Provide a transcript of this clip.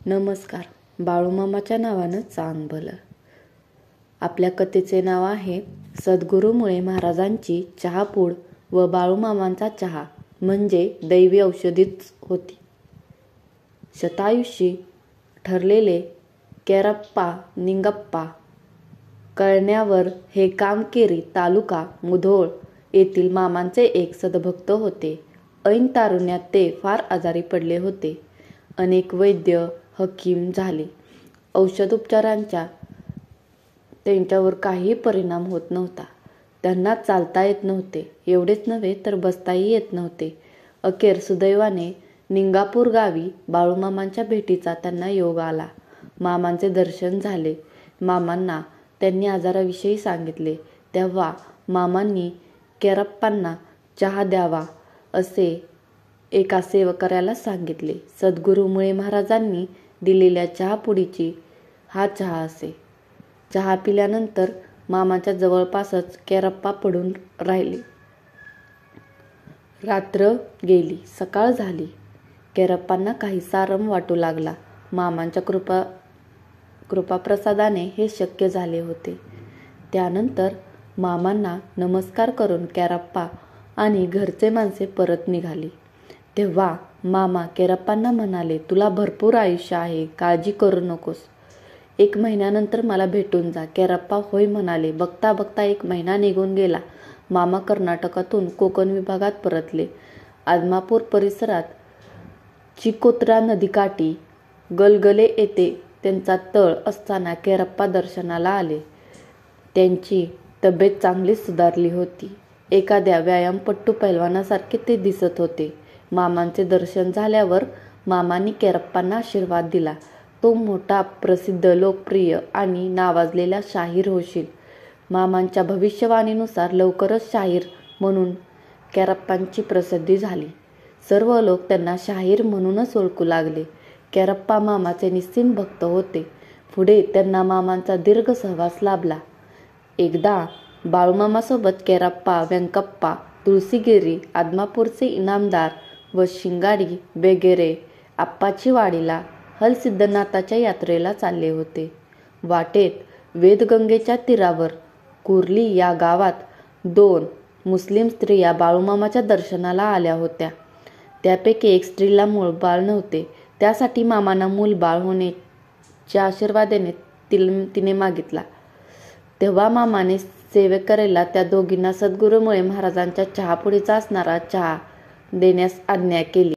नमस्कार. बाळूमामाच्या नावानं चांग भलं. आपल्या कथेचे नाव आहे सद्गुरूमुळे महाराजांची चहापूड व बाळूमामांचा चहा म्हणजे दैवी औषधीच होती. शतायुषी ठरलेले केरप्पा निंगप्पा कळण्यावर हे कामकेरी तालुका मुधोळ येथील मामांचे एक सद्भक्त होते. ऐन तारुण्यात ते फार आजारी पडले होते. अनेक वैद्य हकीम झाले. औषधोपचारांचा त्यांच्यावर काही परिणाम होत नव्हता. त्यांना चालता येत नव्हते. एवढेच नव्हे तर बसताही येत नव्हते. अखेर सुदैवाने निंगापूर गावी बाळूमामांच्या भेटीचा त्यांना योग आला. मामांचे दर्शन झाले. मामांना त्यांनी आजाराविषयी सांगितले. तेव्हा मामांनी केरप्पांना चहा द्यावा असे एका सेवकऱ्याला सांगितले. सद्गुरूमुळे महाराजांनी दिलेल्या चहापुडीची हा चहा असे. चहा पिल्यानंतर मामाच्या जवळपासच केरप्पा पडून राहिले. रात्र गेली, सकाळ झाली. केरप्पांना काहीसा आराम वाटू लागला. मामांच्या कृपाप्रसादाने हे शक्य झाले होते. त्यानंतर मामांना नमस्कार करून केरप्पा आणि घरचे माणसे परत निघाली. तेव्हा मामा केरप्पांना म्हणाले, तुला भरपूर आयुष्य आहे, काळजी करू नकोस. 1 महिन्यानंतर मला भेटून जा. केरप्पा होय म्हणाले. बघता बघता 1 महिना निघून गेला. मामा कर्नाटकातून कोकण विभागात परतले. आदमापूर परिसरात चिकोत्रा नदीकाठी गलगले येथे त्यांचा तळ असताना केरप्पा दर्शनाला आले. त्यांची तब्येत चांगलीच सुधारली होती. एखाद्या व्यायामपट्टू पैलवानासारखे ते दिसत होते. मामांचे दर्शन झाल्यावर मामांनी केरप्पांना आशीर्वाद दिला. तो मोठा, प्रसिद्ध, लोकप्रिय आणि नावाजलेला शाहीर होशील. मामांच्या भविष्यवाणीनुसार लवकरच शाहीर म्हणून केरप्पांची प्रसिद्धी झाली. सर्व लोक त्यांना शाहीर म्हणूनच ओळखू लागले. केरप्पा मामाचे निस्सीम भक्त होते. पुढे त्यांना मामांचा दीर्घ सहवास लाभला. एकदा बाळूमामासोबत केरप्पा, व्यंकप्पा, तुळशीगिरी, आदमापूरचे इनामदार व शिंगाडी वगैरे आप्पाची वाडीला हलसिद्धनाथाच्या यात्रेला चालले होते. वाटेत वेदगंगेच्या तीरावर कुर्ली या गावात 2 मुस्लिम स्त्रिया बाळूमामाच्या दर्शनाला आल्या होत्या. त्यापैकी एक स्त्रीला मूलबाळ नव्हते. त्यासाठी मामांना मूलबाळ होण्याच्या आशीर्वादाने तिने मागितला. तेव्हा मामाने सेवेकरेला त्या दोघींना सद्गुरूमुळे महाराजांच्या चहापुडीचा असणारा चहा देण्यास आज्ञा केली.